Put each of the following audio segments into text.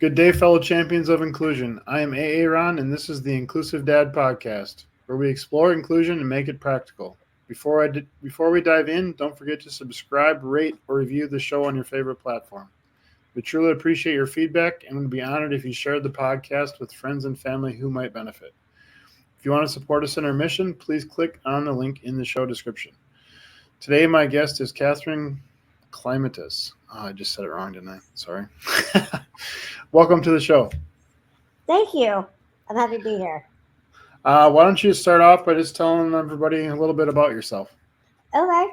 Good day, fellow champions of inclusion. I am A.A. Ron, and this is the Inclusive Dad Podcast, where we explore inclusion and make it practical. Before we dive in, don't forget to subscribe, rate, or review the show on your favorite platform. We truly appreciate your feedback and would be honored if you shared the podcast with friends and family who might benefit. If you want to support us in our mission, please click on the link in the show description. Today, my guest is Katherine Klimitas. Oh, I just said it wrong, didn't I? Sorry. Welcome to the show. Thank you. I'm happy to be here. Why don't you start off by just telling everybody a little bit about yourself? Okay.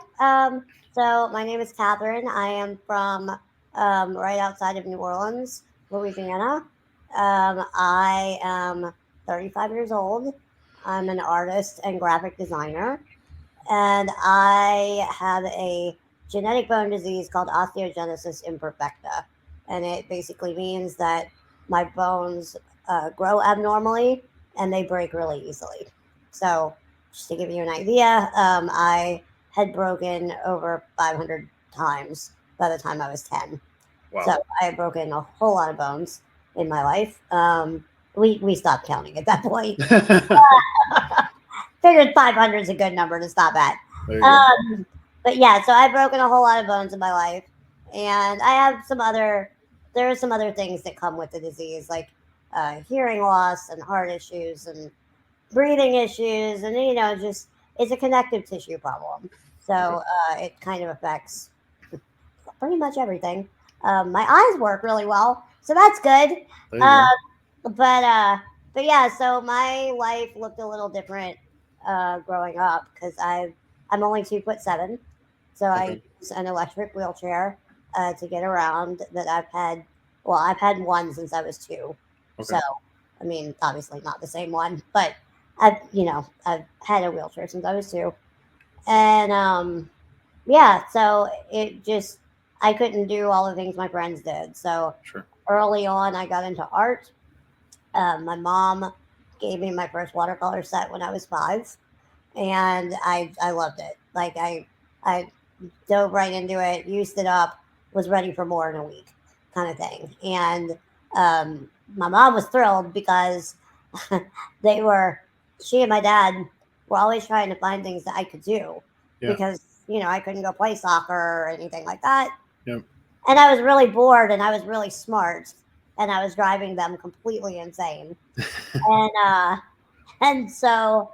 So my name is Katherine. I am from right outside of New Orleans, Louisiana. I am 35 years old. I'm an artist and graphic designer, and I have a genetic bone disease called Osteogenesis imperfecta, and it basically means that my bones grow abnormally and they break really easily. So, just to give you an idea, I had broken over 500 times by the time I was 10. Wow. So I had broken a whole lot of bones in my life. We stopped counting at that point. Figured 500 is a good number to stop at. There you go. But yeah, so I've broken a whole lot of bones in my life, and I have there are some other things that come with the disease, like hearing loss and heart issues and breathing issues, and just it's a connective tissue problem. So it kind of affects pretty much everything. My eyes work really well, so that's good. There you go. But yeah, so my life looked a little different growing up because I'm only 2'7", so I use an electric wheelchair to get around. That I've had one since I was 2. Okay. So I mean, obviously not the same one, but I've had a wheelchair since I was 2, and yeah, so I couldn't do all the things my friends did. So Sure. early on, I got into art. My mom gave me my first watercolor set when I was 5, and I loved it. Like I dove right into it, used it up, was ready for more in a week, kind of thing. And my mom was thrilled because she and my dad were always trying to find things that I could do because I couldn't go play soccer or anything like that. Yep. And I was really bored, and I was really smart, and I was driving them completely insane. And so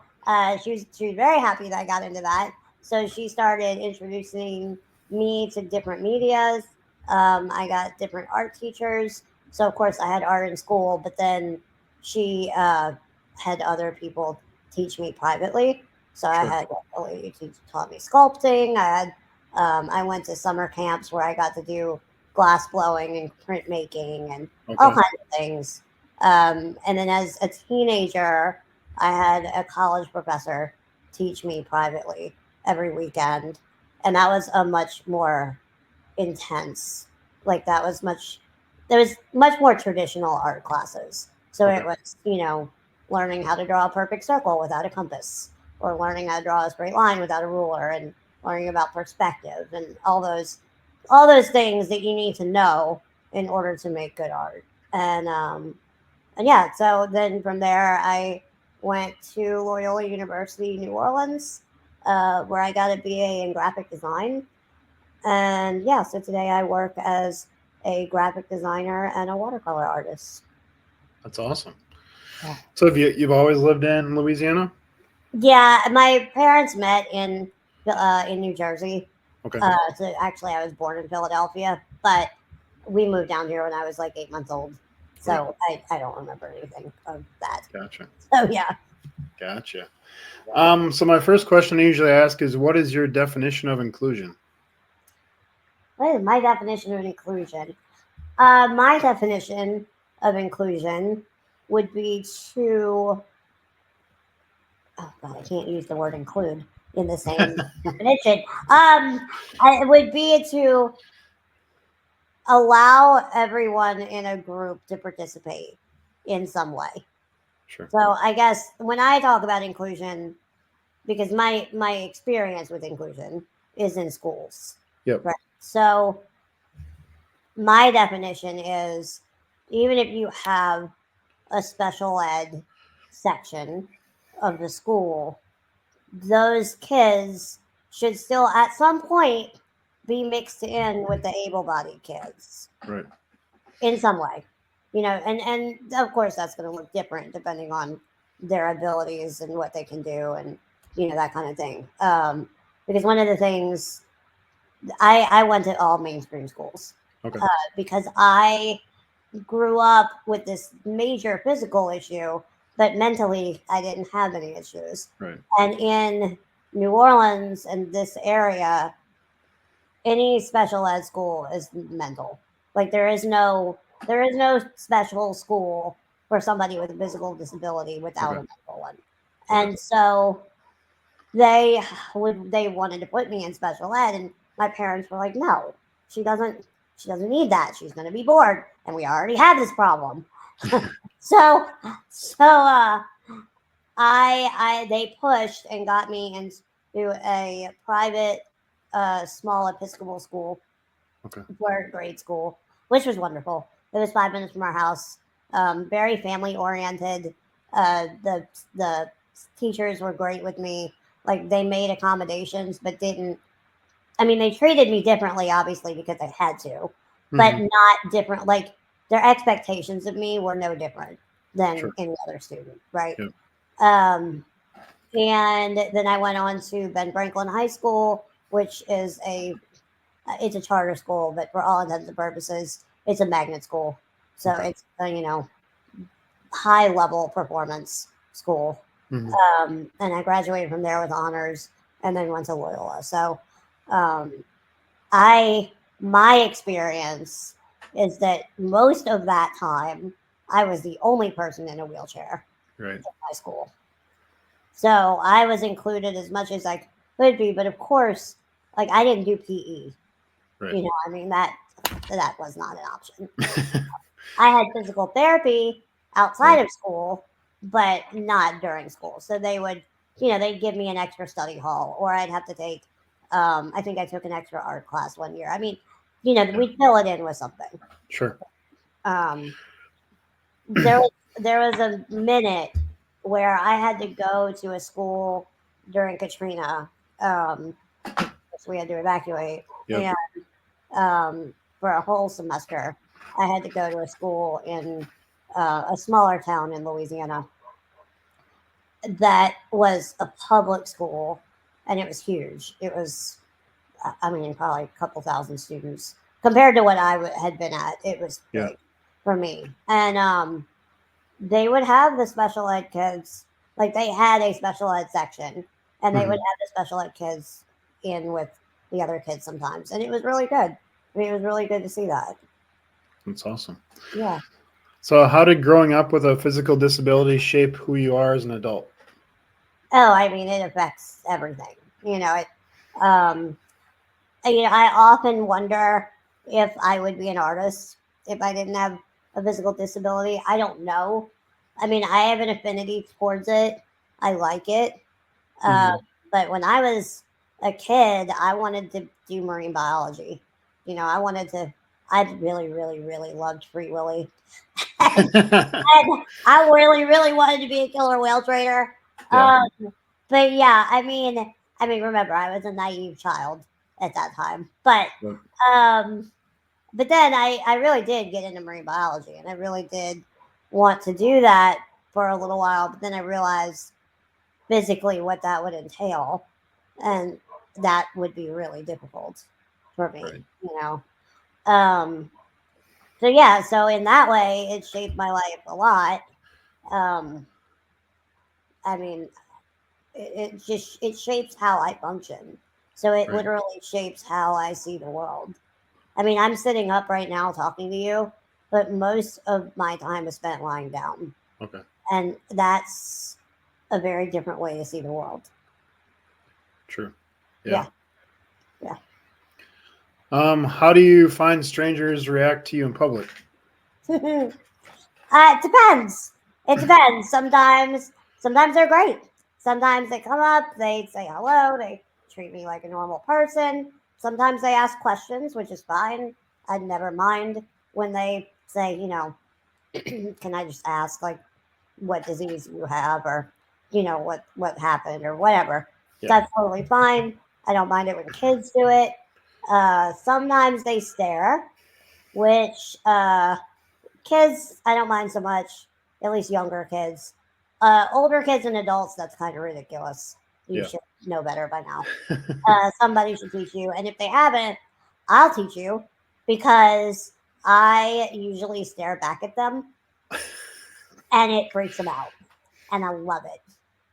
she was very happy that I got into that. So she started introducing me to different medias. I got different art teachers. So of course I had art in school, but then she had other people teach me privately. So I had a lady who taught me sculpting. I went to summer camps where I got to do glass blowing and printmaking and all kinds of things. And then as a teenager, I had a college professor teach me privately every weekend, and that was a much more intense. There was much more traditional art classes. So it was, learning how to draw a perfect circle without a compass, or learning how to draw a straight line without a ruler, and learning about perspective and all those things that you need to know in order to make good art. And yeah, so then from there, I went to Loyola University, New Orleans, where I got a BA in graphic design. And yeah, so today I work as a graphic designer and a watercolor artist. That's awesome. Yeah. So you've always lived in Louisiana? Yeah, my parents met in New Jersey. Okay. So actually, I was born in Philadelphia, but we moved down here when I was like 8 months old. So I don't remember anything of that. Gotcha. So yeah. Gotcha. So my first question I usually ask is, what is your definition of inclusion? What is my definition of inclusion? My definition of inclusion would be to, oh God, I can't use the word include in the same definition. It would be to allow everyone in a group to participate in some way. Sure. So I guess when I talk about inclusion, because my experience with inclusion is in schools. Yep. Right. So my definition is even if you have a special ed section of the school, those kids should still at some point be mixed in with the able-bodied kids Right. in some way, and of course that's going to look different depending on their abilities and what they can do, and that kind of thing. Because one of the things, I went to all mainstream schools, Okay. because I grew up with this major physical issue, but mentally I didn't have any issues. Right. And in New Orleans and this area, any special ed school is mental. Like there is no special school for somebody with a physical disability without Okay. a mental one. Okay. And so they wanted to put me in special ed, and my parents were like, no, she doesn't need that. She's going to be bored, and we already have this problem. so so they pushed and got me into a private small Episcopal school Okay. for grade school, which was wonderful. It was 5 minutes from our house. Very family oriented. The teachers were great with me. Like they made accommodations, but didn't. I mean, they treated me differently, obviously, because they had to, but Mhm. not different. Like their expectations of me were no different than Sure. any other student, right? Yep. Um, and then I went on to Ben Franklin High School, which is it's a charter school, but for all intents and purposes, it's a magnet school. So Okay. it's high level performance school. Mhm. And I graduated from there with honors, and then went to Loyola. So um, I my experience is that most of that time I was the only person in a wheelchair Right. in high school. So I was included as much as I could be, but of course, like I didn't do PE. Right. I mean that was not an option. I had physical therapy outside Right. of school, but not during school. So they'd give me an extra study hall, or I'd have to take. I think I took an extra art class one year. I mean, Yeah. we'd fill it in with something. Sure. Um, there was a minute where I had to go to a school during Katrina. So we had to evacuate, Yep. and for a whole semester, I had to go to a school in a smaller town in Louisiana that was a public school, and it was huge. It was, I mean, probably a couple thousand students compared to what had been at. It was Yeah. big for me, and they would have the special ed kids. Like they had a special ed section, and they would Mhm. have the special ed kids in with the other kids sometimes, and it was really good. I mean, it was really good to see that. That's awesome. Yeah. So, how did growing up with a physical disability shape who you are as an adult? Oh, I mean, it affects everything. It. Um, I often wonder if I would be an artist if I didn't have a physical disability. I don't know. I mean, I have an affinity towards it. I like it. Uh, Mhm. but when I was a kid, I wanted to do marine biology. I wanted to. I really, really, really loved Free Willy. And I really, really wanted to be a killer whale trader. Yeah. Um, but yeah, I mean, remember, I was a naive child at that time. Yep. Um, but then I really did get into marine biology, and I really did want to do that for a little while. But then I realized physically what that would entail, and that would be really difficult for me. Right. You know. Um, so yeah, so in that way, it shaped my life a lot. Um, I mean, it shapes how I function. So it Right. literally shapes how I see the world. I mean, I'm sitting up right now talking to you, but most of my time is spent lying down, Okay. and that's a very different way to see the world. True. Yeah. Yeah, yeah. How do you find strangers react to you in public? It depends. It depends. Sometimes they're great. Sometimes they come up, they say hello, they treat me like a normal person. Sometimes they ask questions, which is fine. I'd never mind when they say, can I just ask, like, what disease you have, or, what happened, or whatever. Yeah. That's totally fine. I don't mind it when kids do it. Sometimes they stare, which kids, I don't mind so much, at least younger kids. Older kids and adults, that's kind of ridiculous. You Yeah. should know better by now. Somebody should teach you. And if they haven't, I'll teach you, because I usually stare back at them and it freaks them out. And I love it.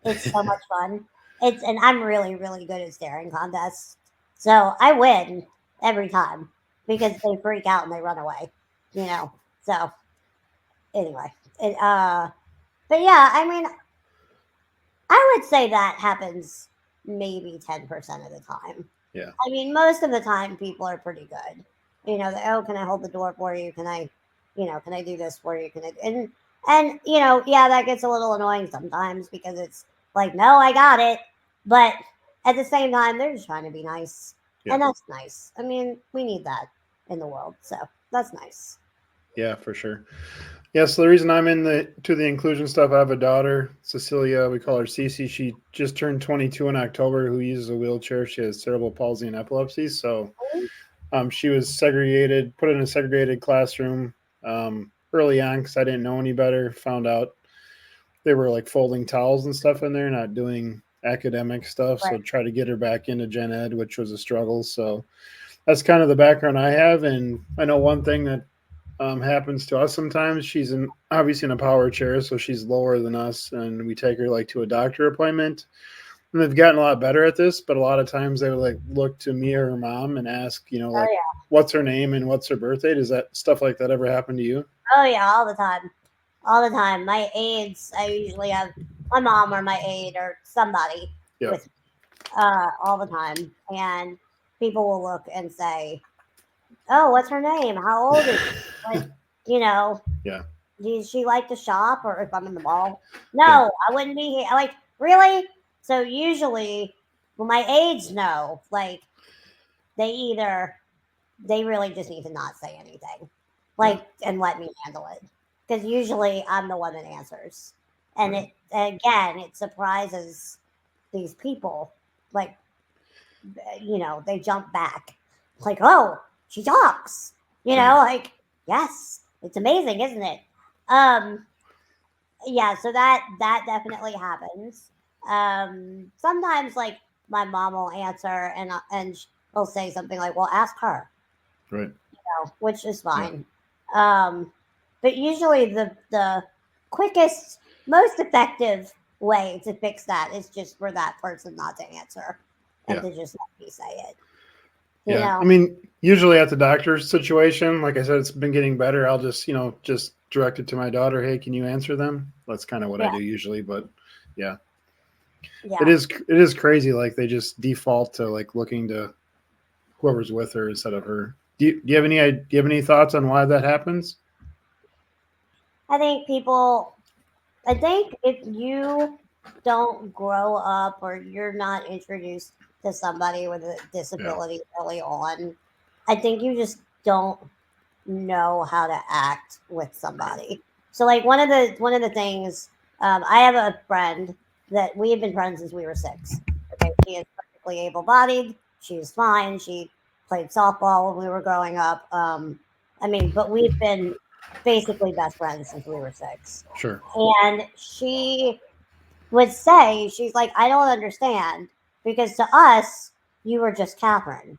It's so much fun. And I'm really, really good at staring contests. So I win every time because they freak out and they run away, you know. So anyway, it, but yeah, I mean, I would say that happens maybe 10% of the time. Yeah. I mean, most of the time people are pretty good. Oh, can I hold the door for you? Can I do this for you? And yeah, that gets a little annoying sometimes because it's like, no, I got it. But at the same time, they're just trying to be nice. Yeah. And that's nice. I mean, we need that in the world. So that's nice. Yeah, for sure. Yeah, so the reason I'm the inclusion stuff, I have a daughter, Cecilia. We call her Cece. She just turned 22 in October. Who uses a wheelchair. She has cerebral palsy and epilepsy. So she was put in a segregated classroom early on because I didn't know any better. Found out they were like folding towels and stuff in there, not doing academic stuff. So Right. try to get her back into gen ed, which was a struggle. So that's kind of the background I have. And I know one thing that happens to us sometimes. She's obviously in a power chair, so she's lower than us, and we take her like to a doctor appointment. And they've gotten a lot better at this, but a lot of times they would like look to me or her mom and ask, Oh like, yeah. what's her name and what's her birthday? Does that stuff like that ever happen to you? Oh yeah, all the time. All the time. My aides, I usually have my mom or my aide or somebody Yeah. with me all the time. And people will look and say, "Oh, what's her name? How old is she?" Like, you know, Yeah. does she like to shop, or if I'm in the mall? Yeah. No, I wouldn't be here. Like, really? So usually, well, my aides know, like, they really just need to not say anything, Yeah. like, and let me handle it, because usually I'm the one that answers, and Right. it surprises these people, like, they jump back, like, oh, she talks, Right. like, yes, it's amazing, isn't it? Um, yeah, so that definitely happens. Sometimes, like, my mom will answer, and she'll say something like, "Well, ask her," Right. which is Yeah. fine. Um, but usually the quickest, most effective way to fix that is just for that person not to answer and Yeah. to just let me say it. You Yeah. I know? mean, usually at the doctor's situation, like I said, it's been getting better. I'll just direct it to my daughter. Hey, can you answer them? That's kind of what I Yeah, do usually. But yeah, it yeah. is it is crazy. Like they just default to like looking to whoever's with her instead of her. Do you have any thoughts on why that happens? I think people. I think if you don't grow up or you're not introduced to somebody with a Yeah. disability early on, I think you just don't know how to act with somebody. So, like, one of the things, I have a friend that we have been friends since we were 6. Okay, she is perfectly able-bodied. She's fine. She played softball when we were growing up. I mean, but we've been basically best friends since we were 6. Sure. And she would say, she's like, I don't understand, because to us, you were just Catherine.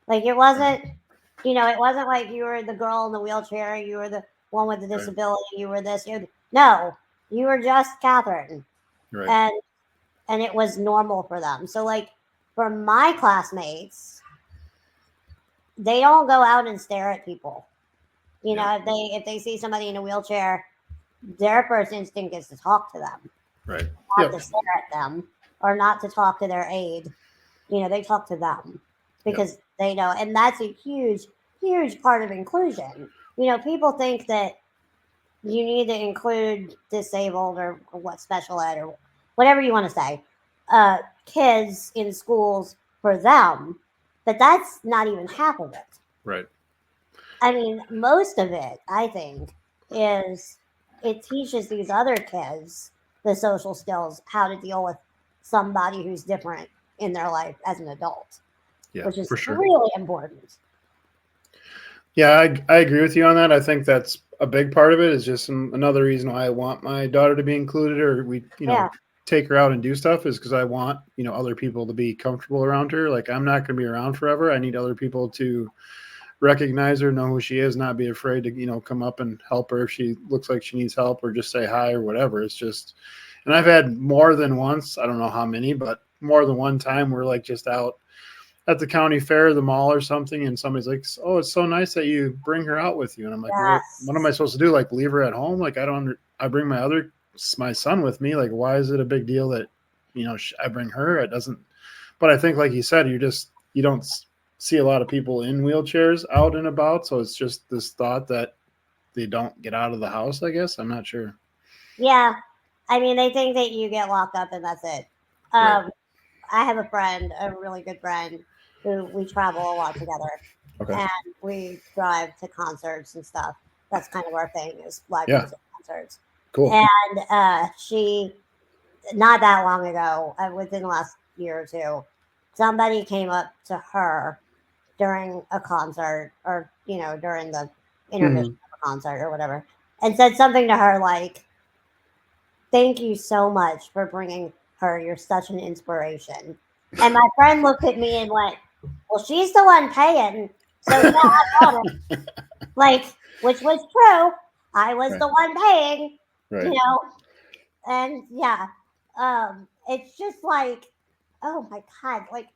Like, Right. it wasn't like you were the girl in the wheelchair, you were the one with the Right. disability, you were this, no, you were just Catherine. Right. And it was normal for them. So, like, for my classmates, they don't go out and stare at people. Yeah. If they see somebody in a wheelchair, their first instinct is to talk to them, Right. not Yep. to stare at them, or not to talk to their aide. They talk to them Yep. because they know, and that's a huge, huge part of inclusion. People think that you need to include disabled, or what, special ed, or whatever you want to say, kids in schools for them, but that's not even half of it. Right. I mean, most of it, I think, is it teaches these other kids the social skills, how to deal with somebody who's different in their life as an adult, Yeah, which is for sure. really important. Yeah, I agree with you on that. I think that's a big part of it. Is just another reason why I want my daughter to be included, or we, Yeah. take her out and do stuff, is because I want, other people to be comfortable around her. Like, I'm not going to be around forever. I need other people to recognize her, know who she is, not be afraid to, come up and help her if she looks like she needs help, or just say hi or whatever. It's just, and I've had more than once, I don't know how many, but more than one time we're like just out at the county fair, the mall or something, and somebody's like, "Oh, it's so nice that you bring her out with you." And I'm like, "What am I Yes. supposed to do? Like, leave her at home? Like, I bring my son with me. Like, why is it a big deal that, I bring her? It doesn't." But I think, like you said, you don't see a lot of people in wheelchairs out and about, so it's just this thought that they don't get out of the house. I guess I'm not sure. Yeah. I mean, they think that you get locked up and that's it. Right. Um, I have a friend, a really good friend, who we travel a lot together, Okay. and we drive to concerts and stuff. That's kind of our thing, is live Yeah. music concerts. Cool. And she, not that long ago, within the last year or two, somebody came up to her during a concert, or during the intermission Hmm. of a concert or whatever, and said something to her like, "Thank you so much for bringing her. You're such an inspiration." And my friend looked at me and went, "Well, she's the one paying, so yeah, I bought it." Like, which was true. I was Right. the one paying, you Right. know, and yeah, it's just like, oh my god, like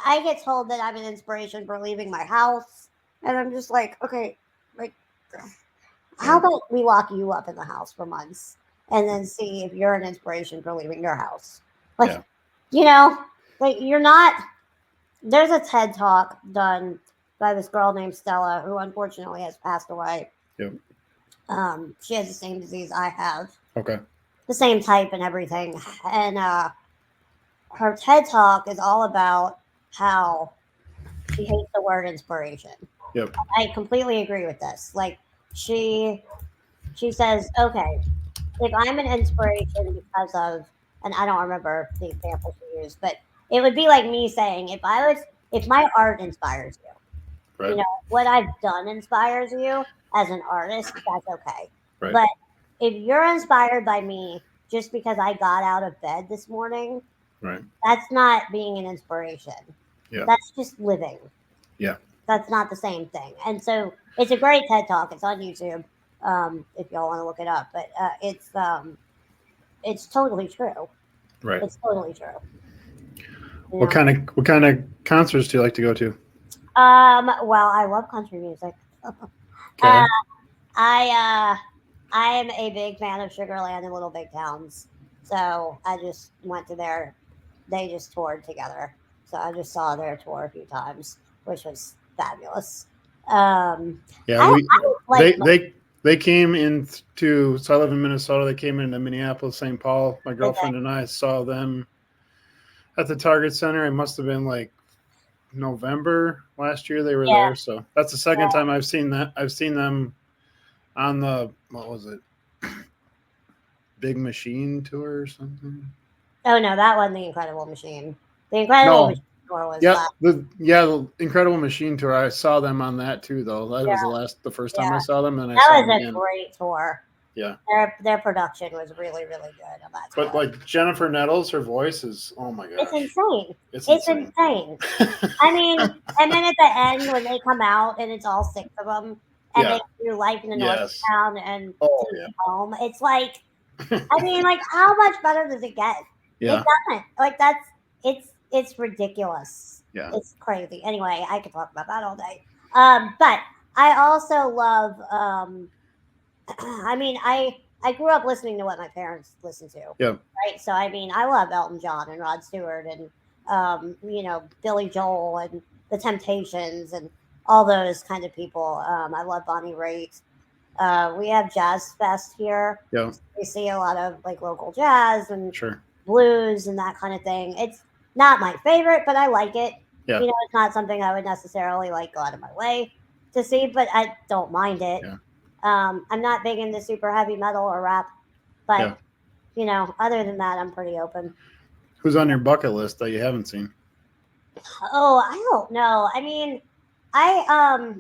I get told that I'm an inspiration for leaving my house, and I'm just like, okay, like, how Right. about we lock you up in the house for months and then see if you're an inspiration for leaving your house? Like, Yeah. you know, like you're not. There's a TED talk done by this girl named Stella, who unfortunately has passed away. Yep. She has the same disease I have, Okay. the same type and everything. And her TED talk is all about how she hates the word inspiration. Yep. I completely agree with this. Like, she she says, okay, if I'm an inspiration because of, and I don't remember the example she used, but it would be like me saying, if my art inspires you, Right. what I've done inspires you as an artist, that's okay. Right. But if you're inspired by me just because I got out of bed this morning, Right. that's not being an inspiration. Yeah. That's just living. Yeah. That's not the same thing. And so it's a great TED talk. It's on YouTube, if y'all want to look it up. But it's totally true. Right. It's totally true. You What know. kind of what kind of concerts do you like to go to? Well, I love country music. Okay. I am a big fan of Sugarland and Little Big Towns. So I just went to their. They just toured together. So I just saw their tour a few times, which was fabulous. Um, Yeah, I like. they came into, so I live in Minnesota. They came into Minneapolis, St. Paul. My girlfriend and I saw them at the Target Center. It must have been like November last year they were Yeah, there. So that's the second time I've seen that. I've seen them on the, what was it? Big Machine tour or something. oh no, that wasn't the Incredible Machine. The Incredible No. Machine tour was Yep. last. The Incredible Machine tour. I saw them on that too, though. That Yeah, was the first time yeah, I saw them, and I that saw was them a again. great tour. Yeah. Their production was really really good on that But tour. like Jennifer Nettles, her voice is, oh my It's gosh, insane. it's It's insane. insane. I mean, and then at the end when they come out and it's all six of them and they Yeah. do Life in the North Yes. Town and Oh Take yeah. Me Home, it's like, I mean, like how much better does it get? It Yeah. doesn't. Like it's ridiculous. Yeah. It's crazy. Anyway, I could talk about that all day. But I also love. I mean, I grew up listening to what my parents listened to, Yeah. right? So I mean, I love Elton John and Rod Stewart and Billy Joel and the Temptations and all those kind of people. I love Bonnie Raitt. We have Jazz Fest here. Yeah. We see a lot of like local jazz and Sure. blues and that kind of thing. It's not my favorite, but I like it. Yeah. It's not something I would necessarily like go out of my way to see, but I don't mind it. Yeah. I'm not big into super heavy metal or rap, but Yeah. other than that, I'm pretty open. Who's on your bucket list that you haven't seen? Oh, I don't know. I mean, I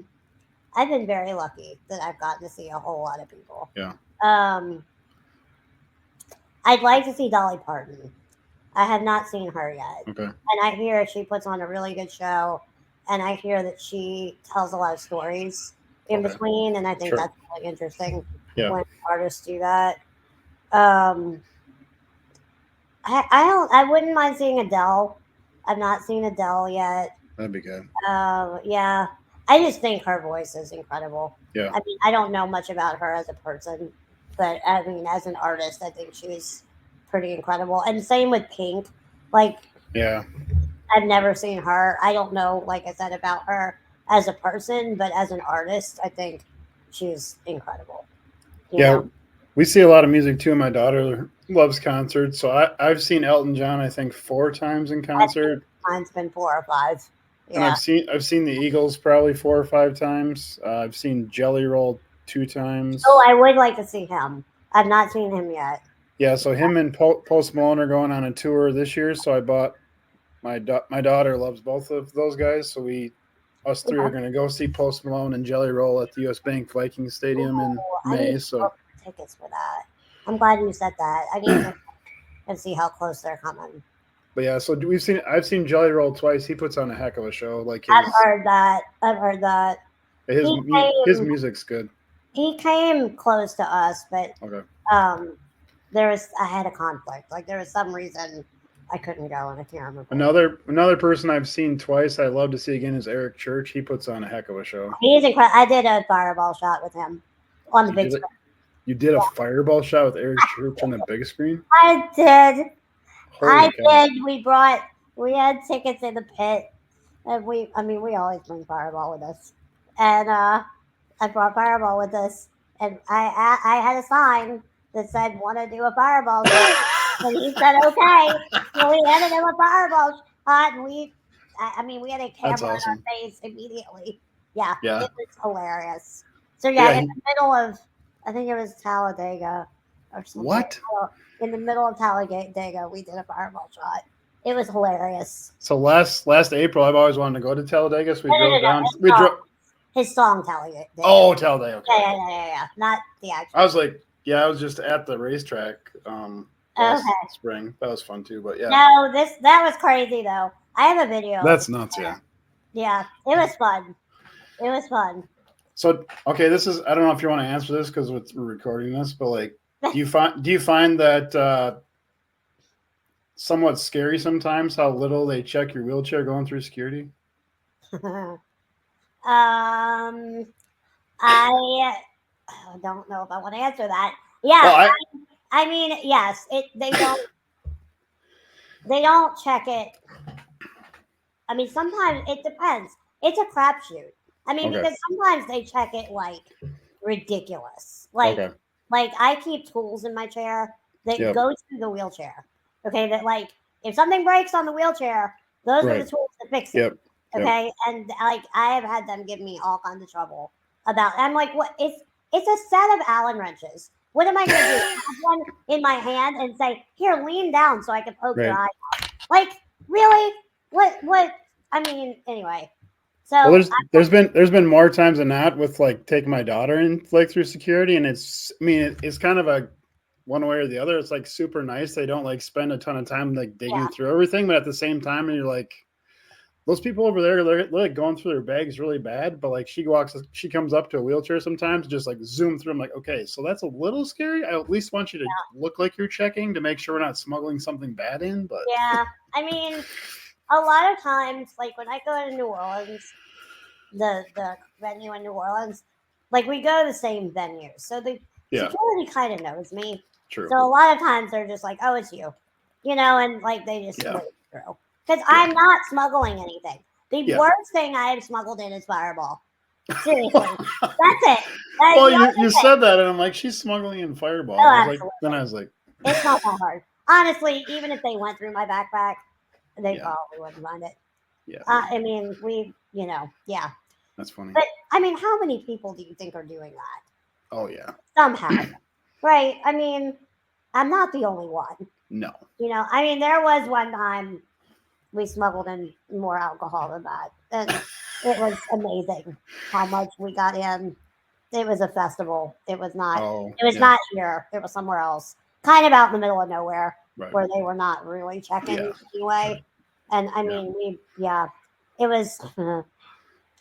I've been very lucky that I've gotten to see a whole lot of people. Yeah. Um, I'd like to see Dolly Parton. I have not seen her yet, Okay. and I hear she puts on a really good show, and I hear that she tells a lot of stories in Okay. between, and I think Sure. that's really interesting Yeah. when artists do that. Um, I wouldn't mind seeing Adele. I've not seen Adele yet. That'd be good. Yeah, I just think her voice is incredible. Yeah. I mean, I don't know much about her as a person, but I mean, as an artist, I think she was pretty incredible. And same with Pink. Like, Yeah. I've never seen her. I don't know, like I said, about her as a person, but as an artist, I think she's incredible. You Yeah. know, We see a lot of music too. My daughter loves concerts, so I've seen Elton John I think 4 times in I think concert, mine's been 4 or 5. and Yeah. I've seen the Eagles probably 4 or 5 times. I've seen Jelly Roll 2 times. Oh, I would like to see him. I've not seen him yet. Yeah, so him and Post Malone are going on a tour this year. So I bought my daughter loves both of those guys, so us three are Okay. going to go see Post Malone and Jelly Roll at the U.S. Bank Vikings Stadium in Ooh, I need May. to So book tickets for that. I'm glad you said that. I need to and see how close they're coming. but yeah, so I've seen Jelly Roll twice. He puts on a heck of a show. Like I've heard that. I've heard that. He his came. music's good. He came close to us, but Okay. um, I had a conflict. Like there was some reason I couldn't go, and I can't remember. Another person I've seen twice I love to see again is Eric Church. He puts on a heck of a show. He's incredible. I did a fireball shot with him on the You big did it. screen. You did a fireball shot with Eric Church on the big screen. I did. I Holy cow! did. We had tickets in the pit, and I mean, we always bring fireball with us, and I brought fireball with us, and I had a sign that said "Want to do a fireball shot," and he said okay. So we handed him a fireball shot, and I mean, we had a That's camera in awesome. our face immediately. Yeah, Yeah. it was hilarious. So yeah, Yeah. in the middle of, I think it was Talladega or something. What? In the middle of Talladega, we did a fireball shot. It was hilarious. So last April, I've always wanted to go to Talladega. So we No, no, no, drove no. down. We drove. His song Talladega. Oh, Talladega. Okay. Yeah. Not the actual. I was like, yeah, I was just at the racetrack last Okay. spring. That was fun too. But yeah, No, that was crazy though. I have a video. that's nuts. Yeah. Yeah, it was fun. It was fun. So okay, this is I don't know if you want to answer this because we're recording this, but like, do you find that somewhat scary sometimes how little they check your wheelchair going through security? I don't know if I want to answer that. Yeah, Well, I mean, yes, they don't check it. I mean, sometimes it depends. It's a crapshoot. I mean, okay, because sometimes they check it like ridiculous. Like, okay, I keep tools in my chair that yep, go to the wheelchair. Okay, that like if something breaks on the wheelchair, those are the right, tools to fix it. yep, yep, Okay, and like I have had them give me all kinds of trouble about. I'm like, what? It's a set of Allen wrenches. What am I going to do? Have one in my hand and say, "Here, lean down so I can poke your right. eye." Like, really? What? I mean, anyway. So Well, there's been more times than not with like taking my daughter in like through security, and it's kind of a one way or the other. It's like super nice. They don't like spend a ton of time like digging yeah, through everything, but at the same time, and you're like, those people over there, they're like going through their bags really bad. But like she comes up to a wheelchair sometimes, just like zoom through. I'm like, okay, so that's a little scary. I at least want you to look like you're checking to make sure we're not smuggling something bad in. But yeah. I mean, a lot of times, like when I go to New Orleans, the venue in New Orleans, like we go to the same venue, so the yeah, security kind of knows me. true. So a lot of times they're just like, "Oh, it's you," and like they just Yeah, wait through because yeah, I'm not smuggling anything. The yeah. worst thing I have smuggled in is Fireball. Seriously, that's it. That's Well, the only you thing. said that, and I'm like, she's smuggling in Fireball. Oh, And absolutely. I was like, It's not that hard. Honestly, even if they went through my backpack, they yeah, probably wouldn't find it. yeah, I mean, yeah. that's funny. But I mean, how many people do you think are doing that? Oh yeah. somehow, right? I mean, I'm not the only one. No. I mean, there was one time we smuggled in more alcohol than that, and it was amazing how much we got in. It was a festival. It was not. Oh It was yeah. not here. It was somewhere else, kind of out in the middle of nowhere, Right. where they were not really checking Yeah. anyway. And I Yeah. mean, it was.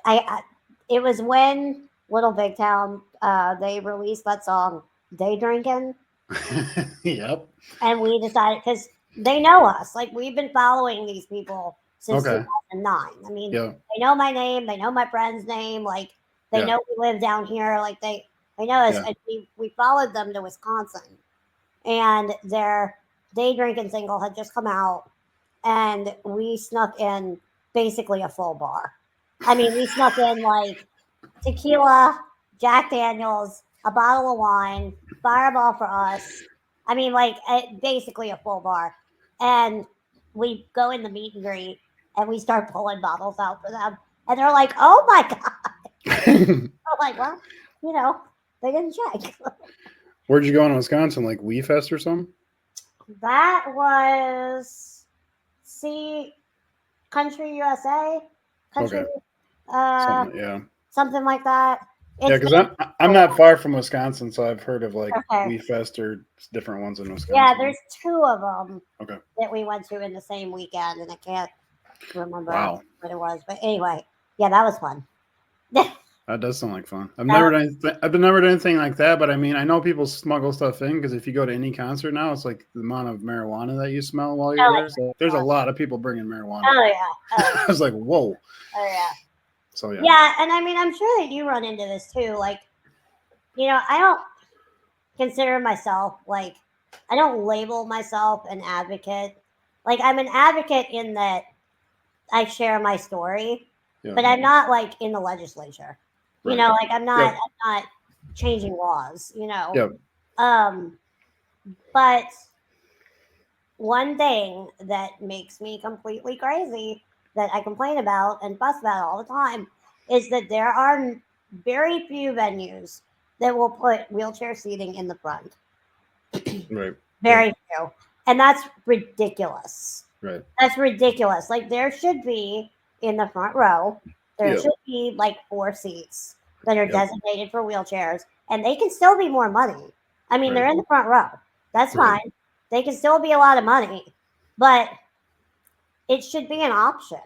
I it was when Little Big Town they released that song "Day Drinking," Yep. and we decided because they know us, like we've been following these people since Okay. 2009. I mean, Yeah. they know my name, they know my friend's name, like they Yeah. know we live down here, like they know us. Yeah. And we followed them to Wisconsin, and their "Day Drinking" single had just come out, and we snuck in basically a full bar. I mean, we snuck in like tequila, Jack Daniels, a bottle of wine, Fireball for us. I mean, like basically a full bar. And we go in the meet and greet and we start pulling bottles out for them. And they're like, oh my God. I'm like, well, you know, they didn't check. Where'd you go in Wisconsin? Like Wee Fest or something? That was, see, Country USA, Country, Okay. uh, Something. Yeah. something like that. Yeah, It's because I'm not far from Wisconsin, so I've heard of like okay. Wee Fest or different ones in Yeah, Wisconsin. there's two of them Okay. that we went to in the same weekend, and I can't remember Wow. what it was. But anyway, yeah, that was fun. That does sound like fun. I've That never was- done. I've never done anything like that, but I mean, I know people smuggle stuff in because if you go to any concert now, it's like the amount of marijuana that you smell while you're oh, there. So there's a lot of people bringing marijuana. oh yeah, I was like, whoa. oh yeah, So yeah. yeah. And I mean, I'm sure that you run into this too. Like, I don't consider myself like I don't label myself an advocate. Like, I'm an advocate in that I share my story, Yeah. but I'm not like in the legislature. Right. Like I'm not. Yep. I'm not changing laws. Yep. Um, but one thing that makes me completely crazy that I complain about and fuss about all the time is that there are very few venues that will put wheelchair seating in the front. Right. Very few. And that's ridiculous. Right. That's ridiculous. Like, there should be in the front row, there Yep. should be like 4 seats that are Yep. designated for wheelchairs, and they can still be more money. I mean, they're Right. in the front row. That's Right. fine. They can still be a lot of money, but it should be an option.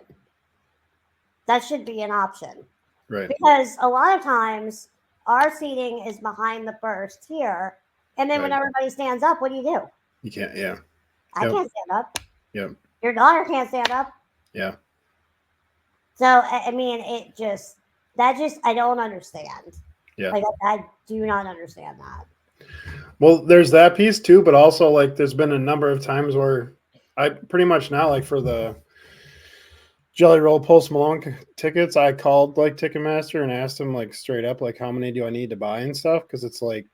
That should be an option. Right. Because a lot of times our seating is behind the first tier, and then when Right. everybody stands up, what do? You can't. Yeah. I Yep. can't stand up. Yep. Your daughter can't stand up. Yeah. So I mean, I don't understand. Yeah. Like I do not understand that. Well, there's that piece too, but also like there's been a number of times where I pretty much now like for the Jelly Roll Post Malone tickets, I called like Ticketmaster and asked them like straight up like how many do I need to buy and stuff because it's like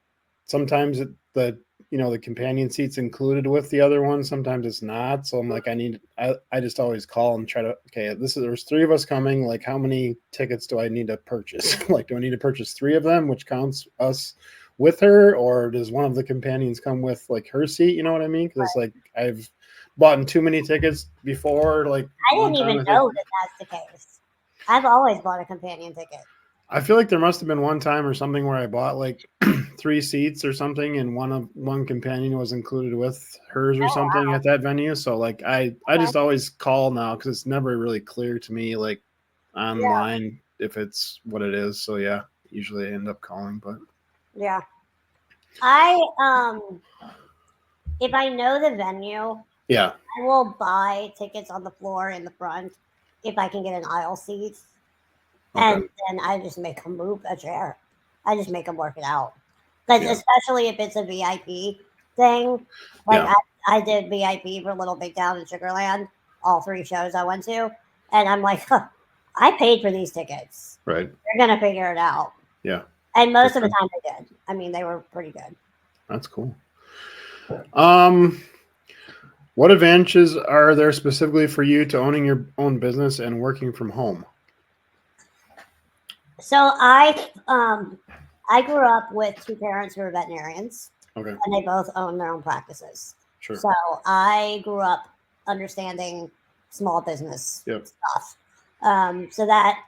sometimes the the companion seat's included with the other one, sometimes it's not. So I'm like I just always call and try to there's 3 of us coming, like how many tickets do I need to purchase? Like do I need to purchase 3 of them, which counts us with her, or does one of the companions come with like her seat? You know what I mean? Because it's like I've bought too many tickets before. Like I didn't even know that that's the case. I've always bought a companion ticket. I feel like there must have been one time or something where I bought like 3 seats or something, and one companion was included with hers or something at that venue. So like I just always call now because it's never really clear to me like online if it's what it is. So yeah, usually I end up calling, but yeah, I if I know the venue, yeah, I will buy tickets on the floor in the front if I can get an aisle seat. And then I just make them move a chair. I just make them work it out. Because especially if it's a VIP thing, like I did VIP for Little Big Town and Sugarland, all 3 shows I went to, and I'm like, I paid for these tickets. Right. They're gonna figure it out. Yeah. And most of the time they did. I mean, they were pretty good. That's cool. What advantages are there specifically for you to owning your own business and working from home? So I I grew up with two parents who were veterinarians, Okay. and they both own their own practices. Sure. So I grew up understanding small business Yep. stuff. So that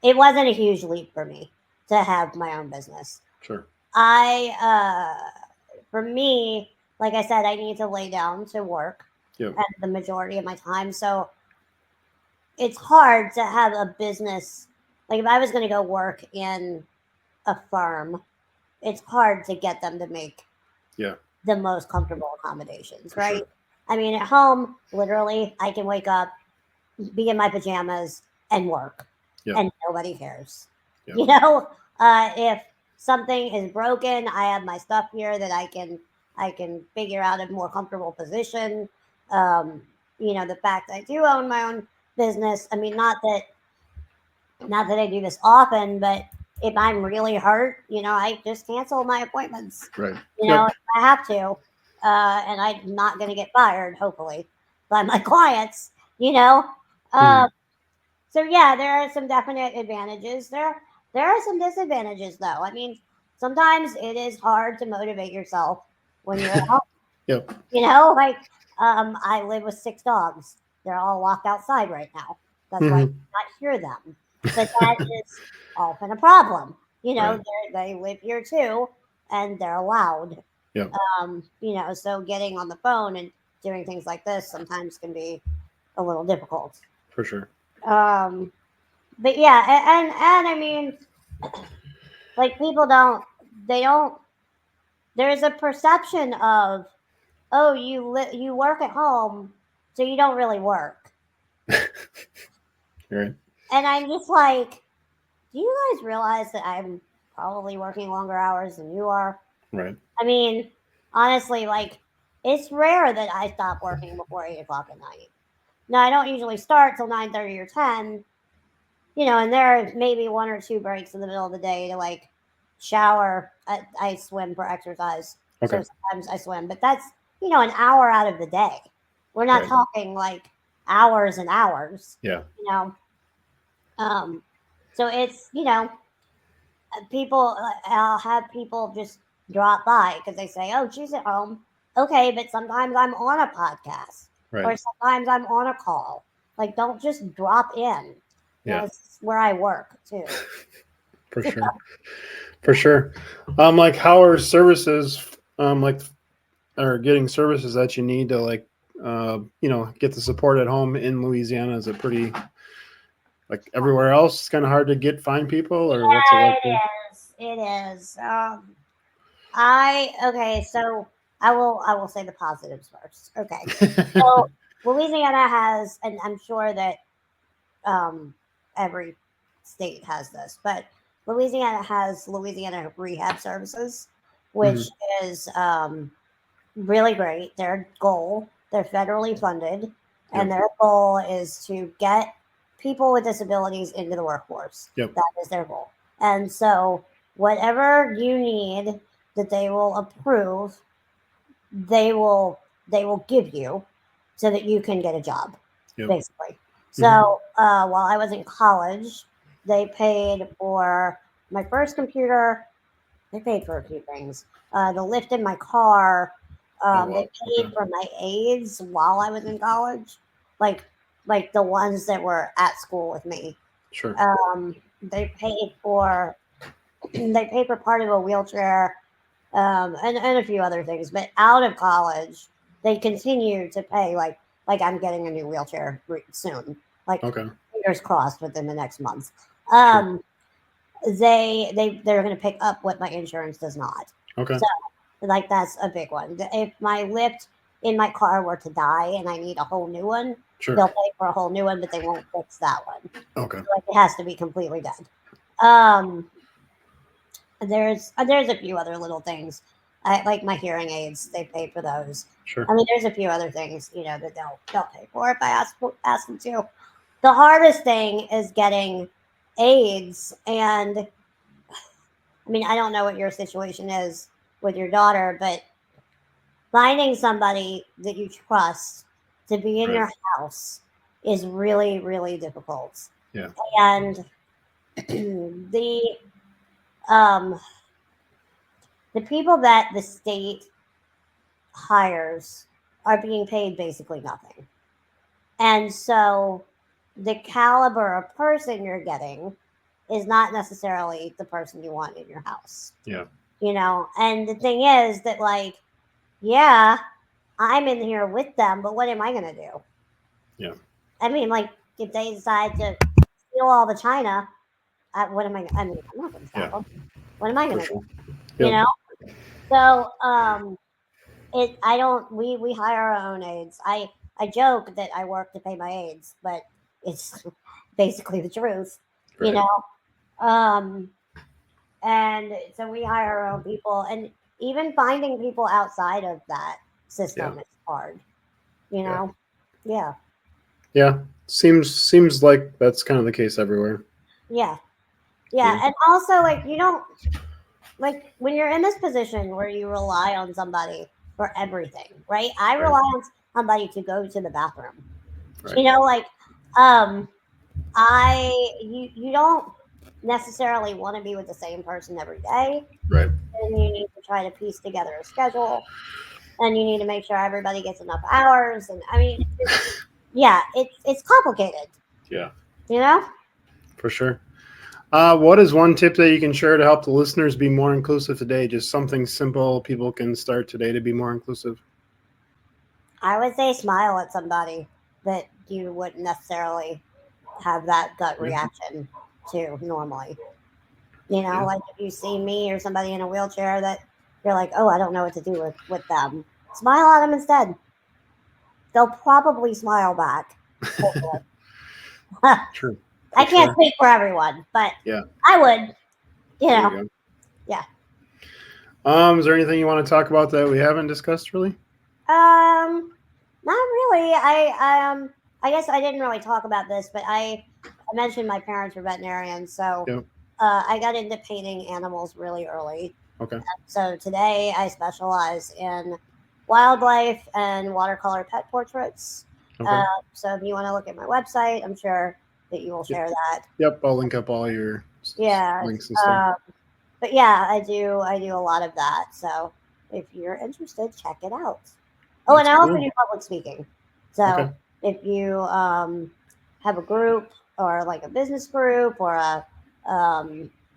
it wasn't a huge leap for me to have my own business. Sure. For me, like I said, I need to lay down to work Yep. at the majority of my time. So it's hard to have a business. Like if I was going to go work in a firm, it's hard to get them to make Yeah. the most comfortable accommodations, For right? sure. I mean, at home, literally, I can wake up, be in my pajamas, and work, Yep. and nobody cares. Yep. You know, if something is broken, I have my stuff here that I can figure out a more comfortable position. Um, the fact I do own my own business. I mean, not that I do this often, but if I'm really hurt, I just cancel my appointments. Right. If I have to, and I'm not going to get fired, hopefully, by my clients. Mhm. So yeah, there are some definite advantages. There are some disadvantages, though. I mean, sometimes it is hard to motivate yourself when you're at home. Yep. Like I live with 6 dogs. They're all locked outside right now. That's why you Mhm. cannot hear them. But that is often a problem. Right. They live here too, and they're loud. Yep. So getting on the phone and doing things like this sometimes can be a little difficult. For sure. Um, but yeah, and I mean, like they don't. There's a perception of, oh, you work at home, so you don't really work. Right. And I'm just like, do you guys realize that I'm probably working longer hours than you are? Right. I mean, honestly, like, it's rare that I stop working before 8 o'clock at night. Now, I don't usually start till 9:30 or 10, and there are maybe one or two breaks in the middle of the day to like shower. I swim for exercise, so Okay. sometimes I swim, but that's an hour out of the day. We're not Right. talking like hours and hours, Yeah. you know. Um, so it's people. I'll have people just drop by because they say, "Oh, she's at home." Okay, but sometimes I'm on a podcast, Right. or sometimes I'm on a call. Like, don't just drop in. Yeah. It's where I work too. For sure. For sure. Like how are services like or getting services that you need to like get the support at home in Louisiana? Is it pretty like everywhere else? It's kind of hard to find people, or what's it Yeah, like it there? is. It is. I okay. So I will say the positives first. Okay. So Louisiana has, and I'm sure that every state has this, but Louisiana has Louisiana Rehab Services, Mhm. which is really great. They're federally funded, and Yep. their goal is to get people with disabilities into the workforce. Yep. That is their goal. And so, whatever you need that they will approve, they will they will give you so that you can get a job, Yep. basically. Hmm. So while I was in college, they paid for my first computer. They paid for a few things. The lift in my car. Oh They wow. paid Okay. for my aides while I was in college, like like the ones that were at school with me. Sure. They paid for they paid for part of a wheelchair, and a few other things. But out of college, they continue to pay like I'm getting a new wheelchair soon. Like Okay. fingers crossed within the next month. Sure. Um, they're going to pick up what my insurance does not. Okay. So like that's a big one. If my lift in my car were to die and I need a whole new one, Sure. they'll pay for a whole new one, but they won't fix that one. Okay. Like it has to be completely dead. Um, there's a few other little things. I like my hearing aids. They pay for those. Sure. I mean, there's a few other things that they'll pay for if I ask them to. The hardest thing is getting aids, and I mean, I don't know what your situation is with your daughter, but finding somebody that you trust to be in Right. your house is really, really difficult. Yeah. And the um, the people that the state hires are being paid basically nothing. And so the caliber of person you're getting is not necessarily the person you want in your house. Yeah. And the thing is that, like, yeah, I'm in here with them, but what am I going to do? Yeah. I mean, like, if they decide to steal all the china, what am I? I'm not going to stop them. What am I going to do? Yep. You know? So, I don't. We hire our own aides. I joke that I work to pay my aides, but it's basically the truth. You Right. know. And so we hire our own people, and even finding people outside of that system is hard. You know. Yeah. Yeah. Seems like that's kind of the case everywhere. Yeah. Yeah. And also, like, you don't, like, when you're in this position where you rely on somebody for everything, right? I rely on somebody to go to the bathroom. Right. Like, you don't necessarily want to be with the same person every day. Right. And you need to try to piece together a schedule, and you need to make sure everybody gets enough hours. And I mean, it's complicated. Yeah. You know. For sure. What is one tip that you can share to help the listeners be more inclusive today? Just something simple people can start today to be more inclusive. I would say smile at somebody that you wouldn't necessarily have that gut reaction to normally. Like if you see me or somebody in a wheelchair that you're like, oh, I don't know what to do with them, smile at them instead. They'll probably smile back. True. I can't speak for everyone, but I would. Yeah. Is there anything you want to talk about that we haven't discussed really? Not really. I guess I didn't really talk about this, but I mentioned my parents were veterinarians, so I got into painting animals really early. Okay. So today I specialize in wildlife and watercolor pet portraits. Okay. So if you want to look at my website, I'm sure that you will share that. Yep, I'll link up all your links and stuff. But yeah, I do a lot of that. So if you're interested, check it out. Oh, and I also do public speaking. So if you have a group or like a business group or a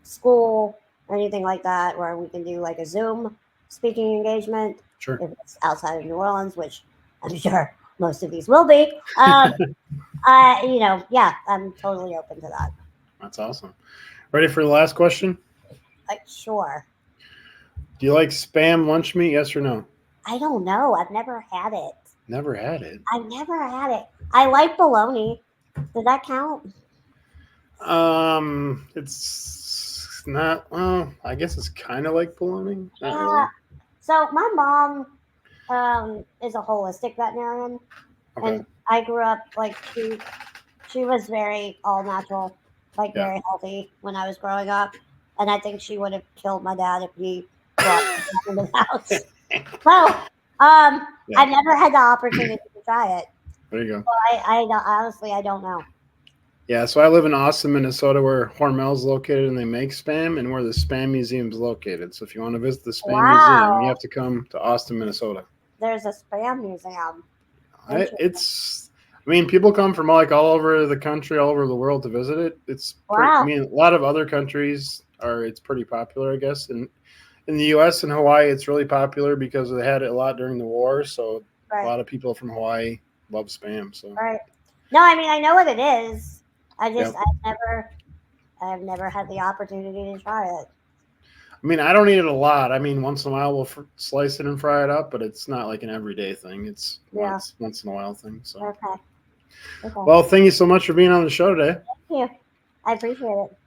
school or anything like that, where we can do like a Zoom speaking engagement, if it's outside of New Orleans, which I'm sure most of these will be, I'm totally open to that. That's awesome. Ready for the last question? Sure. Do you like Spam lunch meat? Yes or no? I don't know. I've never had it. Never had it. I've never had it. I like bologna. Does that count? It's not. Well, I guess it's kind of like bologna. Not really. So my mom is a holistic veterinarian, and I grew up like she was very all natural, like very healthy when I was growing up, and I think she would have killed my dad if he brought me into the house. So, I never had the opportunity to try it. There you go. So I honestly I don't know. Yeah, so I live in Austin, Minnesota, where Hormel's located, and they make Spam, and where the Spam Museum is located. So if you want to visit the Spam Museum, you have to come to Austin, Minnesota. There's a Spam Museum. I mean, people come from like all over the country, all over the world to visit it. I mean, a lot of other countries it's pretty popular, I guess. And in the U.S. and Hawaii, it's really popular because they had it a lot during the war. So a lot of people from Hawaii love Spam. So no, I mean I know what it is. I've never had the opportunity to try it. I mean, I don't eat it a lot. I mean, once in a while we'll slice it and fry it up, but it's not like an everyday thing. It's once in a while thing. So okay. Well, thank you so much for being on the show today. Thank you. I appreciate it.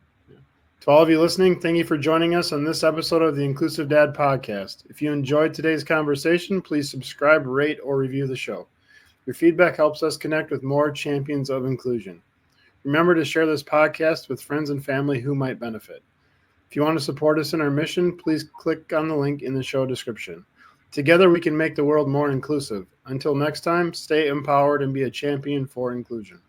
To all of you listening, thank you for joining us on this episode of the Inclusive Dad Podcast. If you enjoyed today's conversation, please subscribe, rate, or review the show. Your feedback helps us connect with more champions of inclusion. Remember to share this podcast with friends and family who might benefit. If you want to support us in our mission, please click on the link in the show description. Together, we can make the world more inclusive. Until next time, stay empowered and be a champion for inclusion.